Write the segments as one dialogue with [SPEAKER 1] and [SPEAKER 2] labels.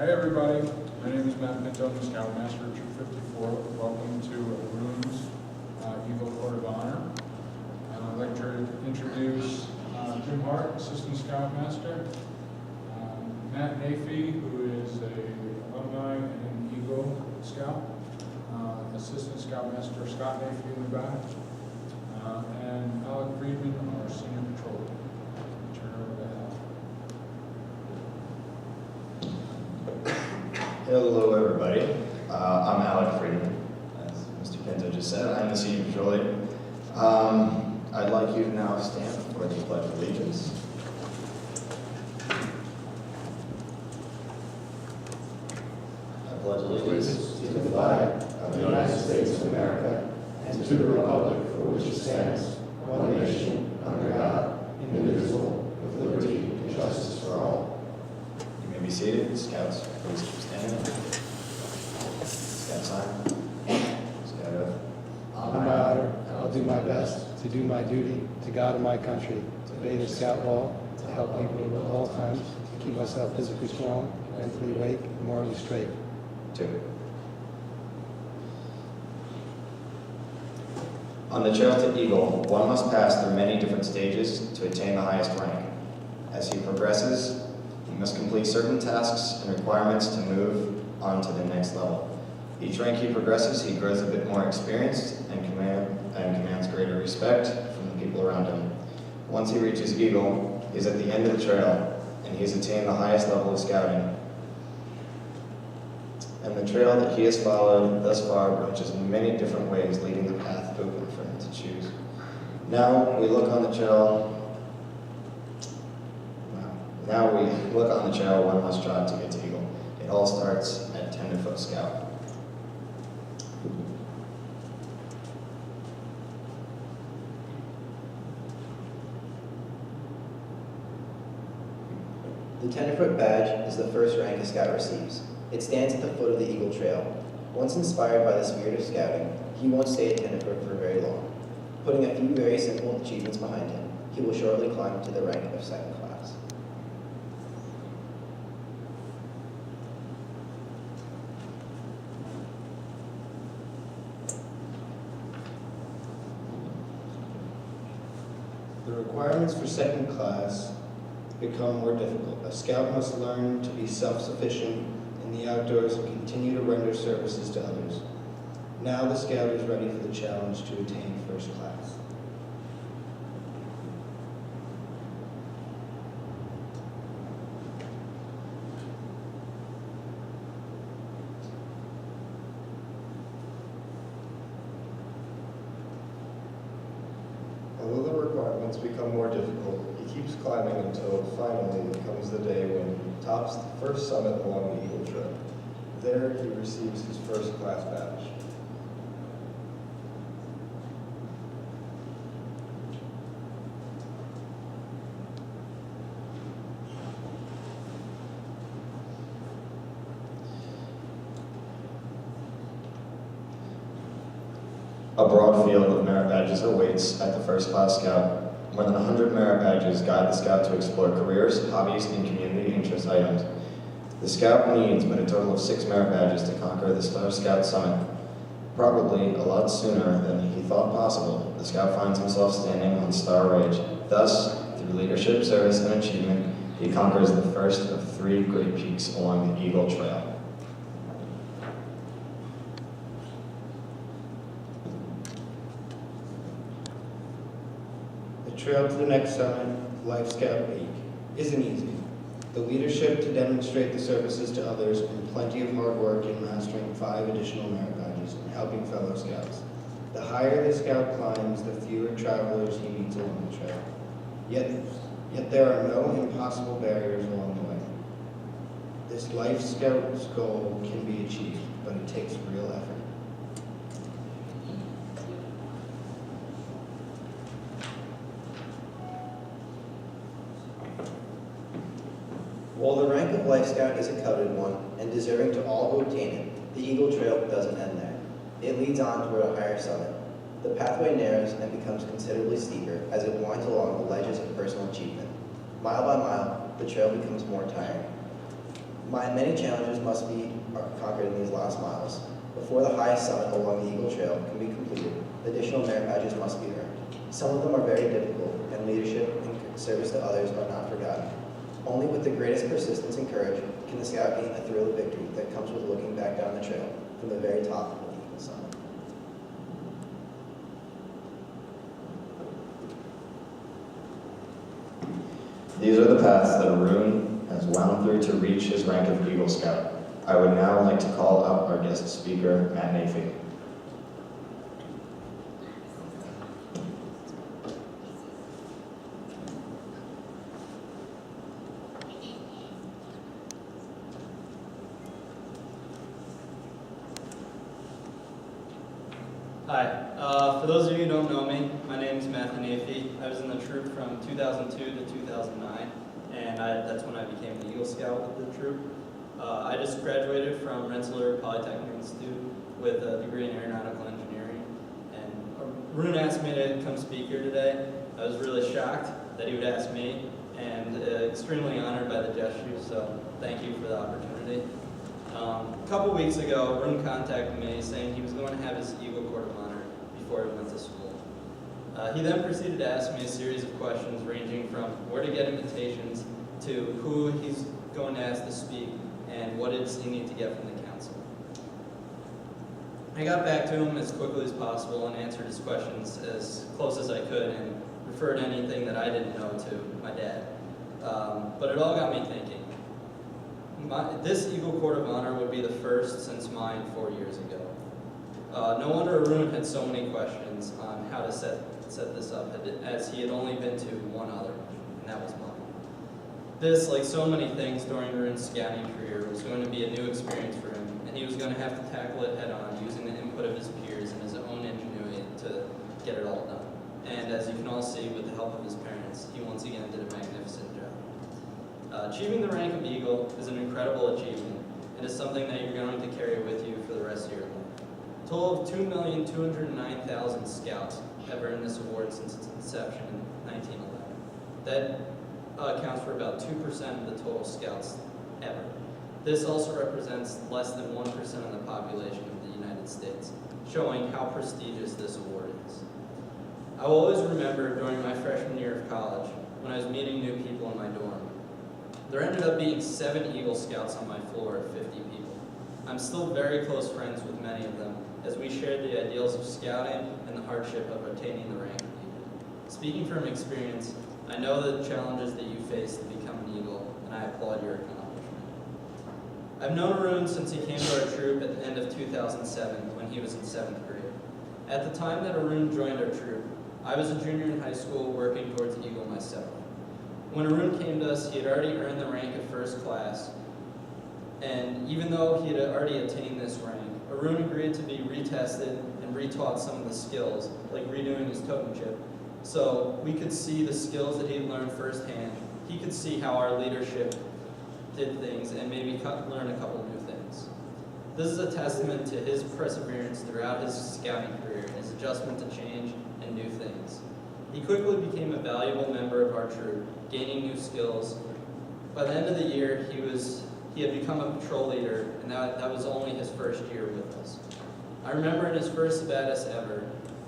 [SPEAKER 1] Hi everybody, my name is Matt Pinto, I'm the Scoutmaster of Troop 54. Welcome to Arun's Eagle Court of Honor. I'd like to introduce Jim Hart, Assistant Scoutmaster, Matt Nafee, who is a alumni and Eagle Scout, Assistant Scoutmaster Scott Nafee in the back, and Alec Friedman, our Senior Patrol. Turn it over to Al.
[SPEAKER 2] Hello everybody, I'm Alec Friedman, as Mr. Pinto just said. I'm the Senior Patrol Leader. I'd like you to now stand for the Pledge of Allegiance. I pledge allegiance
[SPEAKER 3] to the flag of the United States of America and to the republic for which it stands, one nation, under God, indivisible, with liberty and justice for all.
[SPEAKER 2] You may be seated. Scouts, please keep standing. Scout sign. Scout oath.
[SPEAKER 4] On my honor, I'll do my best to do my duty to God and my country, to obey the Scout law, to help people at all times, to keep myself physically strong, mentally awake, and morally straight.
[SPEAKER 2] 2. On the trail to Eagle, one must pass through many different stages to attain the highest rank. As he progresses, he must complete certain tasks and requirements to move on to the next level. Each rank he progresses, he grows a bit more experienced and commands greater respect from the people around him. Once he reaches Eagle, he's at the end of the trail, and he's attained the highest level of scouting. And the trail that he has followed thus far branches in many different ways, leaving the path open for him to choose. Now we look on the trail one must try to get to Eagle. It all starts at Tenderfoot Scout.
[SPEAKER 5] The Tenderfoot badge is the first rank a scout receives. It stands at the foot of the Eagle Trail. Once inspired by the spirit of scouting, he won't stay at Tenderfoot for very long. Putting a few very simple achievements behind him, he will shortly climb to the rank of second class.
[SPEAKER 6] The requirements for second class become more difficult. A scout must learn to be self-sufficient in the outdoors and continue to render services to others. Now the scout is ready for the challenge to attain first class.
[SPEAKER 7] Although the requirements become more difficult, he keeps climbing until finally comes the day when he tops the first summit along the Eagle Trail. There he receives his first class badge.
[SPEAKER 2] A broad field of merit badges awaits at the First Class Scout. More than 100 merit badges guide the Scout to explore careers, hobbies, and community interest items. The Scout needs but a total of 6 merit badges to conquer the Star Scout Summit. Probably a lot sooner than he thought possible, the Scout finds himself standing on Star Ridge. Thus, through leadership, service, and achievement, he conquers the first of 3 great peaks along the Eagle Trail.
[SPEAKER 6] The trail to the next summit, Life Scout Peak, isn't easy. The leadership to demonstrate the services to others and plenty of hard work in mastering 5 additional merit badges and helping fellow scouts. The higher the scout climbs, the fewer travelers he meets along the trail. Yet there are no impossible barriers along the way. This Life Scout's goal can be achieved, but it takes real effort.
[SPEAKER 5] While the rank of Life Scout is a coveted one and deserving to all who obtain it, the Eagle Trail doesn't end there. It leads on toward a higher summit. The pathway narrows and becomes considerably steeper as it winds along the ledges of personal achievement. Mile by mile, the trail becomes more tiring. Many challenges must be conquered in these last miles. Before the highest summit along the Eagle Trail can be completed, additional merit badges must be earned. Some of them are very difficult, and leadership and service to others are not forgotten. Only with the greatest persistence and courage can the scout gain the thrill of victory that comes with looking back down the trail from the very top of the Eagle Summit.
[SPEAKER 2] These are the paths that Arun has wound through to reach his rank of Eagle Scout. I would now like to call up our guest speaker, Matt Nafee.
[SPEAKER 8] Hi. For those of you who don't know me, my name is Matthew Nafee. I was in the troop from 2002 to 2009, and that's when I became an Eagle Scout with the troop. I just graduated from Rensselaer Polytechnic Institute with a degree in aeronautical engineering, and Arun asked me to come speak here today. I was really shocked that he would ask me, and extremely honored by the gesture, so thank you for the opportunity. A couple weeks ago, Arun contacted me saying he was going to have his Eagle Court of Honor before he went to school. He then proceeded to ask me a series of questions ranging from where to get invitations to who he's going to ask to speak and what does he need to get from the council. I got back to him as quickly as possible and answered his questions as close as I could and referred anything that I didn't know to my dad. But it all got me thinking. This Eagle Court of Honor would be the first since mine 4 years ago. No wonder Arun had so many questions on how to set this up, as he had only been to one other, and that was mine. This, like so many things during Arun's scouting career, was going to be a new experience for him, and he was going to have to tackle it head on using the input of his peers and his own ingenuity to get it all done. And as you can all see, with the help of his parents, he once again did a magnificent job. Achieving the rank of Eagle is an incredible achievement, and is something that you're going to carry with you for the rest of your life. A total of 2,209,000 scouts have earned this award since its inception in 1911. That accounts for about 2% of the total scouts ever. This also represents less than 1% of the population of the United States, showing how prestigious this award is. I will always remember during my freshman year of college, when I was meeting new people in my dorm, there ended up being 7 Eagle Scouts on my floor of 50 people. I'm still very close friends with many of them, as we shared the ideals of scouting and the hardship of obtaining the rank of Eagle. Speaking from experience, I know the challenges that you face to become an Eagle, and I applaud your accomplishment. I've known Arun since he came to our troop at the end of 2007, when he was in 7th grade. At the time that Arun joined our troop, I was a junior in high school working towards Eagle myself. When Arun came to us, he had already earned the rank of first class, and even though he had already attained this rank, Arun agreed to be retested and retaught some of the skills, like redoing his totem chip, so we could see the skills that he had learned firsthand. He could see how our leadership did things and maybe learn a couple new things. This is a testament to his perseverance throughout his scouting career and his adjustment to change and new things. He quickly became a valuable member of our troop, gaining new skills. By the end of the year, he had become a patrol leader, and that was only his first year with us. I remember in his first Sabatis ever,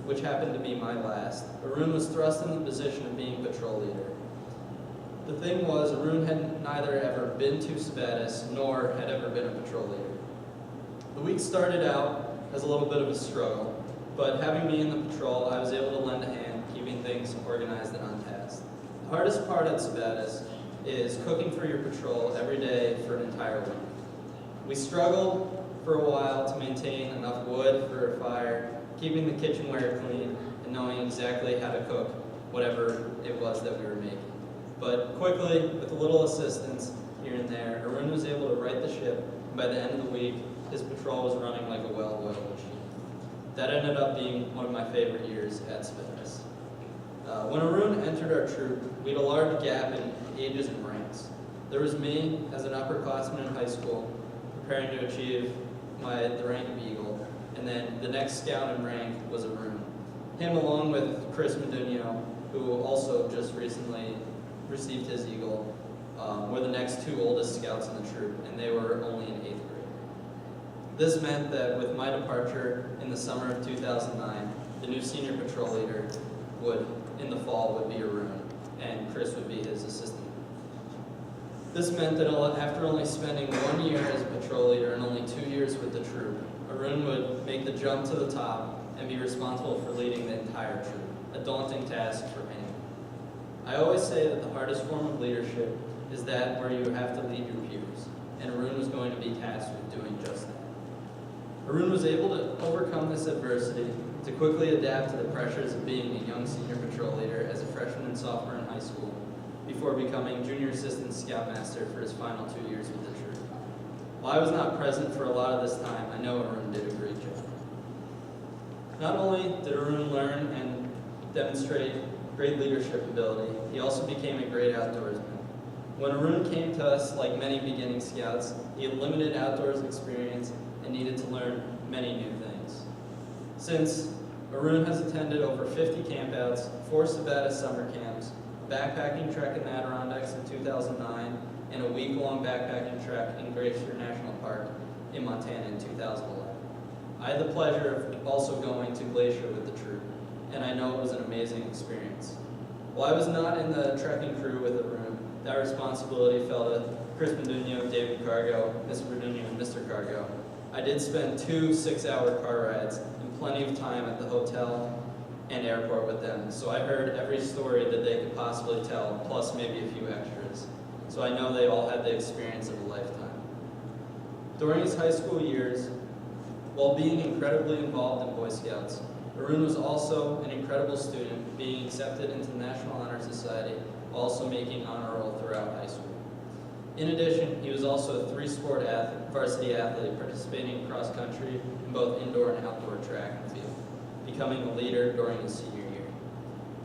[SPEAKER 8] which happened to be my last, Arun was thrust in the position of being patrol leader. The thing was, Arun had neither ever been to Sabatis nor had ever been a patrol leader. The week started out as a little bit of a struggle, but having me in the patrol, I was able to lend a hand, keeping things organized and on task. The hardest part at Sabatis is cooking for your patrol every day for an entire week. We struggled for a while to maintain enough wood for a fire, keeping the kitchenware clean, and knowing exactly how to cook whatever it was that we were making. But quickly, with a little assistance here and there, Arun was able to right the ship, and by the end of the week, his patrol was running like a well-oiled machine. That ended up being one of my favorite years at Sabatis. When Arun entered our troop, we had a large gap in ages and ranks. There was me as an upperclassman in high school, preparing to achieve the rank of Eagle, and then the next scout in rank was Arun. Him along with Chris Medunio, who also just recently received his Eagle, were the next two oldest scouts in the troop, and they were only in 8th grade. This meant that with my departure in the summer of 2009, the new senior patrol leader in the fall, would be Arun, and Chris would be his assistant. This meant that after only spending 1 year as a patrol leader and only 2 years with the troop, Arun would make the jump to the top and be responsible for leading the entire troop, a daunting task for anyone. I always say that the hardest form of leadership is that where you have to lead your peers, and Arun was going to be tasked with doing just that. Arun was able to overcome this adversity, to quickly adapt to the pressures of being a young senior patrol leader as a freshman and sophomore in high school, before becoming junior assistant scoutmaster for his final 2 years with the troop. While I was not present for a lot of this time, I know Arun did a great job. Not only did Arun learn and demonstrate great leadership ability, he also became a great outdoorsman. When Arun came to us, like many beginning scouts, he had limited outdoors experience and needed to learn many new things. Since Arun has attended over 50 campouts, 4 Sabbath summer camps, a backpacking trek in the Adirondacks in 2009, and a week-long backpacking trek in Glacier National Park in Montana in 2011. I had the pleasure of also going to Glacier with the troop, and I know it was an amazing experience. While I was not in the trekking crew with Arun, that responsibility fell to Chris Meduno, David Cargo, Mr. Meduno, and Mr. Cargo. I did spend 2 6-hour car rides and plenty of time at the hotel and airport with them, so I heard every story that they could possibly tell, plus maybe a few extras. So I know they all had the experience of a lifetime. During his high school years, while being incredibly involved in Boy Scouts, Arun was also an incredible student, being accepted into the National Honor Society, also making honor roll throughout high school. In addition, he was also a 3-sport varsity athlete, participating in cross country in both indoor and outdoor track and field, becoming a leader during his senior year.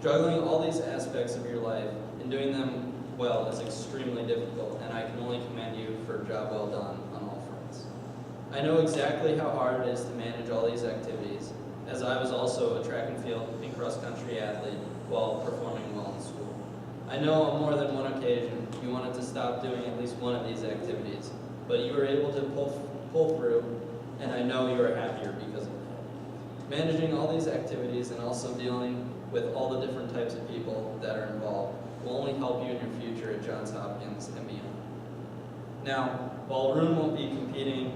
[SPEAKER 8] Juggling all these aspects of your life and doing them well is extremely difficult, and I can only commend you for a job well done on all fronts. I know exactly how hard it is to manage all these activities, as I was also a track and field and cross country athlete while performing well in school. I know on more than one occasion you wanted to stop doing at least one of these activities, but you were able to pull through, and I know you are happier because of that. Managing all these activities and also dealing with all the different types of people that are involved will only help you in your future at Johns Hopkins and beyond. Now, while Arun won't be competing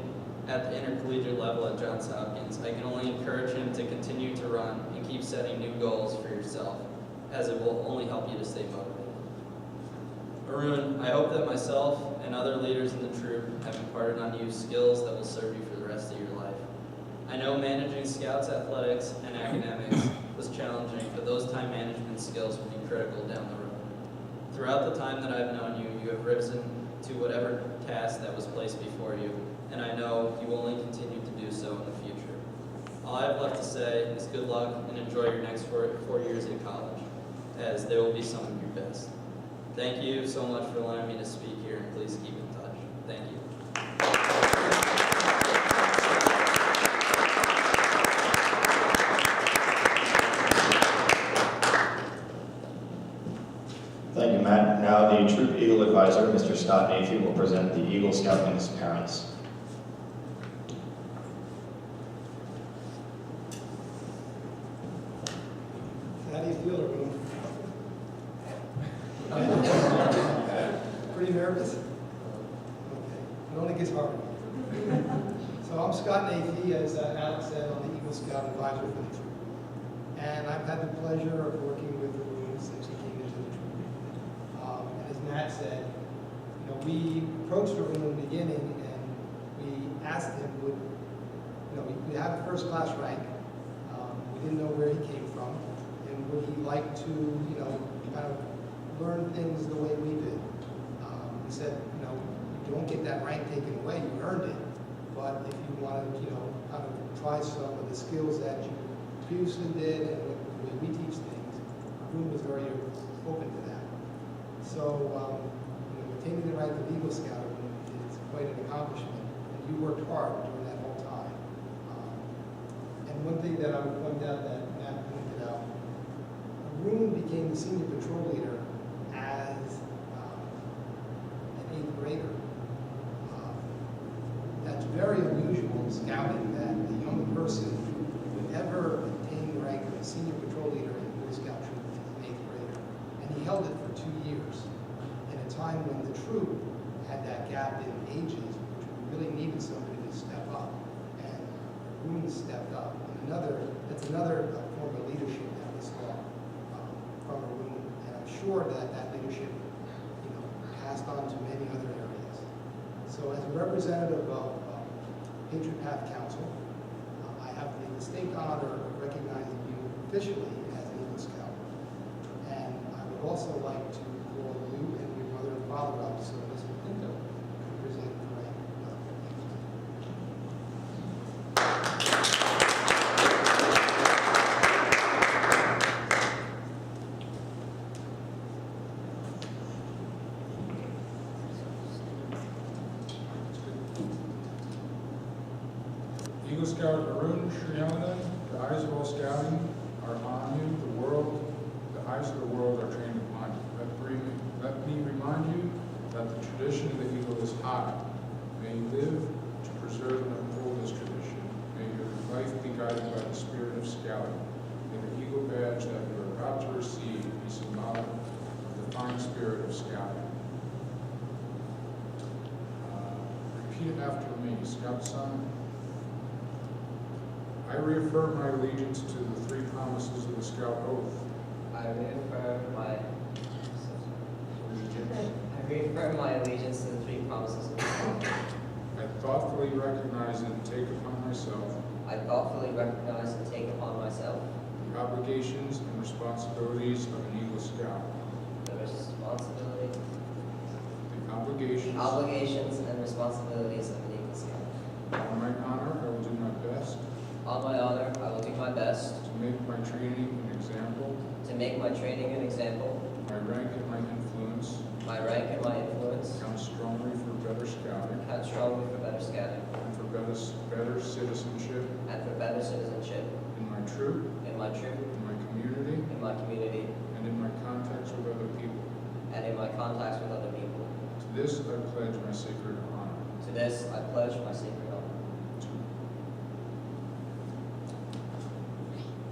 [SPEAKER 8] at the intercollegiate level at Johns Hopkins, I can only encourage him to continue to run and keep setting new goals for yourself, as it will only help you to stay motivated. Arun, I hope that myself and other leaders in the troop have imparted on you skills that will serve you for the rest of your life. I know managing Scouts athletics and academics was challenging, but those time management skills will be critical down the road. Throughout the time that I've known you, you have risen to whatever task that was placed before you, and I know you will only continue to do so in the future. All I have left to say is good luck and enjoy your next 4 years in college, as they will be some of your best. Thank you so much for allowing me to speak here, and please keep in touch. Thank you.
[SPEAKER 2] Thank you, Matt. Now the Troop Eagle Advisor, Mr. Scott Nathy, will present the Eagle Scout Wings parents.
[SPEAKER 4] How do you feel, Arun? Pretty nervous? Okay. It only gets harder. So I'm Scott Nathy, as Alex said, I'm the Eagle Scout Advisor for the troop. And I've had the pleasure of working with Arun since he came into the troop. And as Matt said, we approached Arun in the beginning and we asked him, we have a first class rank. We didn't know where he came from. And would he like to, kind of learn things the way we did? He said, you don't get that rank taken away, you earned it. But if you want to, kind of try some of the skills that you previously did and the way we teach things, Arun was very open to that. So, attaining the rank of Eagle Scout is quite an accomplishment, and you worked hard during that whole time. And one thing that I would point out that Matt pointed out, Arun became the senior patrol leader as scouting that the only person who would ever attain the rank of a senior patrol leader in the Boy Scout troop is an 8th grader. And he held it for 2 years in a time when the troop had that gap in ages, which we really needed somebody to step up. And Arun stepped up. And that's another form of leadership that we saw from Arun. And I'm sure that that leadership, passed on to many other areas. So as a representative of Patriot Path Council, I have the distinct honor of recognizing you officially as an Eagle Scout. And I would also like to call you and your mother and father up so Ms. Pinto can present the rank.
[SPEAKER 1] Eagle Scout Arun Sridharan, the eyes of all scouting are on you. The eyes of the world are trained upon you. Let me remind you that the tradition of the Eagle is high. May you live to preserve and uphold this tradition. May your life be guided by the spirit of scouting. May the Eagle badge that you are about to receive be symbolic of the fine spirit of scouting. Repeat it after me, Scout Son. I reaffirm my allegiance to the 3 promises of the Scout Oath.
[SPEAKER 9] I reaffirm my allegiance to the 3 promises of the Scout.
[SPEAKER 1] I thoughtfully recognize and take upon myself
[SPEAKER 9] I thoughtfully recognize and take upon myself
[SPEAKER 1] the obligations and responsibilities of an Eagle Scout.
[SPEAKER 9] the responsibility,
[SPEAKER 1] The obligations
[SPEAKER 9] and responsibilities of an Eagle Scout.
[SPEAKER 1] on my honor, I will do my best
[SPEAKER 9] On my honor, I will do my best
[SPEAKER 1] to make my training an example,
[SPEAKER 9] to make my training an example,
[SPEAKER 1] my rank and my influence
[SPEAKER 9] my rank and my influence
[SPEAKER 1] count strongly for better scouting
[SPEAKER 9] count strongly for better scouting
[SPEAKER 1] and for better citizenship
[SPEAKER 9] and for better citizenship
[SPEAKER 1] in my troop,
[SPEAKER 9] in my troop,
[SPEAKER 1] in my community, and in my contacts with other people.
[SPEAKER 9] and in my contacts with other people.
[SPEAKER 1] To this I pledge my sacred honor.
[SPEAKER 9] To this, I pledge my sacred honor.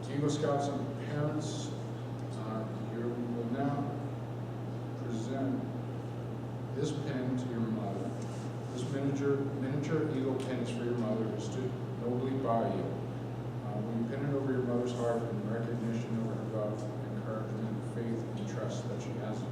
[SPEAKER 1] To Eagle Scouts and parents, you will now present this pin to your mother. This miniature eagle pin is for your mother who stood nobly by you. Will you pin it over your mother's heart in recognition of her love, encouragement, faith, and trust that she has in you?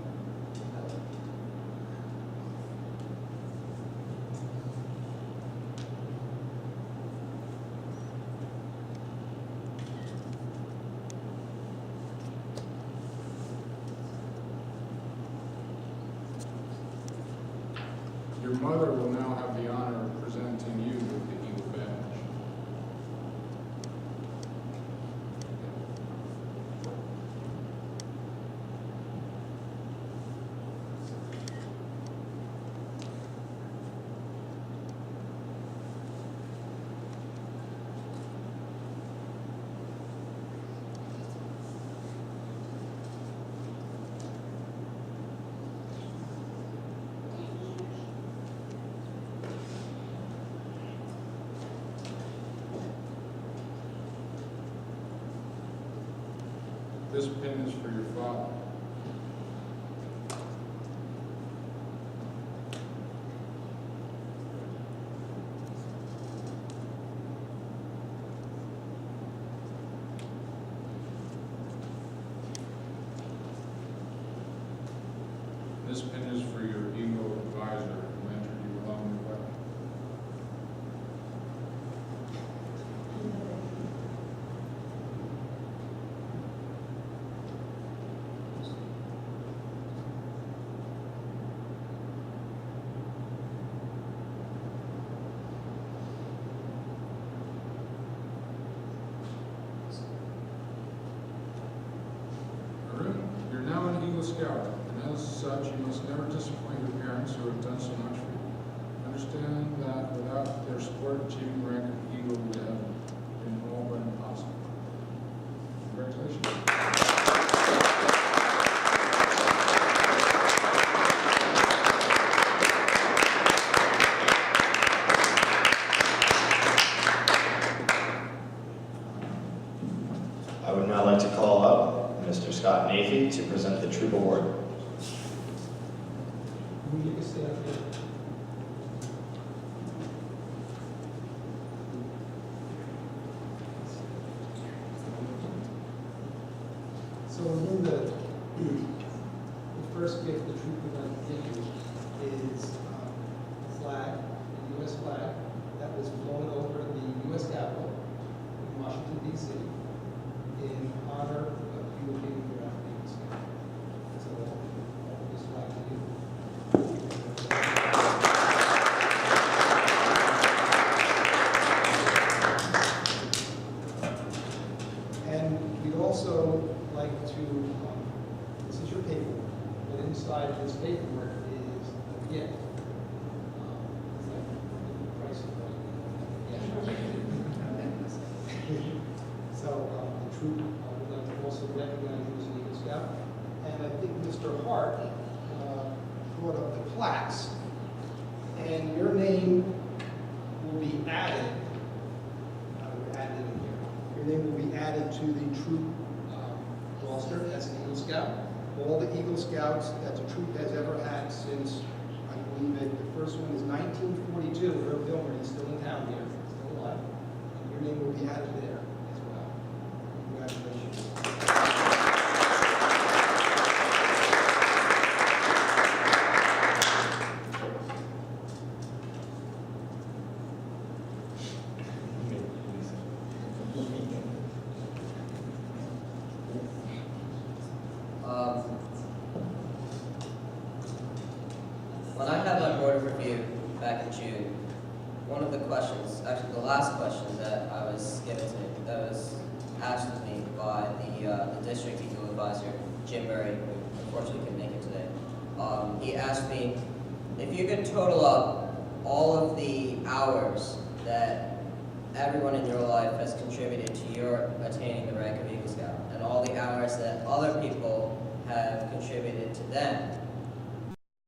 [SPEAKER 1] Your mother will now have the honor of presenting you with the Eagle badge. This pin is for your father. This pin is for your Eagle advisor who mentored you along the way. Arun, you're now an Eagle Scout, and as such, you must never disappoint your parents who have done so much for you. Understand that without their support, achieving the rank of Eagle would have been all but impossible. Congratulations.
[SPEAKER 2] Award.
[SPEAKER 4] You can stay up here. So Linda, the first gift the troop would like to give you is a flag, the U.S. flag, that was flown over the U.S. Capitol in Washington, D.C. in honor of you being your Eagle Scout. So I'll offer this flag to you. And we'd also like to, this is your paperwork, but inside this paperwork is a gift. It's like the price of it. So the troop would like to also recognize you as an Eagle Scout. And I think Mr. Hart brought up the plaques. And your name will be added, added in here. Your name will be added to the troop roster as an Eagle Scout. All the Eagle Scouts that the troop has ever had since, I believe it, the first one is 1942. Herb Dilmer, he's still in town here, still alive. And your name will be added there as well. Congratulations.
[SPEAKER 9] When I had my board of review back in June, one of the questions, actually the last question that I was given to me, that was asked of me by the district Eagle advisor, Jim Murray, who unfortunately couldn't make it today. He asked me if you could total up all of the hours that everyone in your life has contributed to your attaining the rank of Eagle Scout, and all the hours that other people have contributed to them